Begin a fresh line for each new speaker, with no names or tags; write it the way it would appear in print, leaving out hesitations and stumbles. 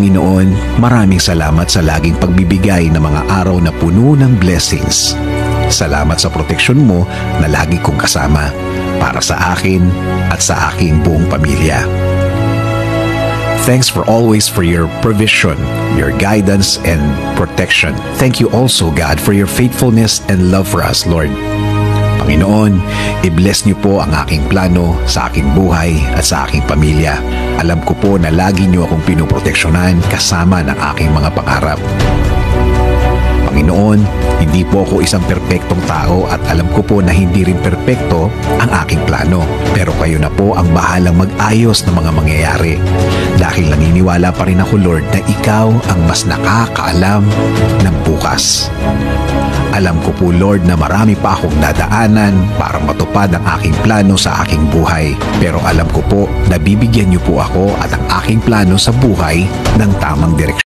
Panginoon, maraming salamat sa laging pagbibigay ng mga araw na puno ng blessings. Salamat sa proteksyon mo na lagi kong kasama para sa akin at sa aking buong pamilya. Thanks for your provision, your guidance, and protection. Thank you also, God, for your faithfulness and love for us, Lord. Panginoon, i-bless niyo po ang aking plano sa aking buhay at sa aking pamilya. Alam ko po na lagi niyo akong pinoproteksyonan kasama ng aking mga pangarap. Panginoon, hindi po ako isang perpektong tao at alam ko po na hindi rin perpekto ang aking plano. Pero kayo na po ang bahalang mag-ayos ng mga mangyayari. Dahil naniniwala pa rin ako, Lord, na ikaw ang mas nakakaalam ng bukas. Alam ko po, Lord, na marami pa akong dadaanan para matupad ang aking plano sa aking buhay. Pero alam ko po na bibigyan niyo po ako at ang aking plano sa buhay ng tamang direksyon.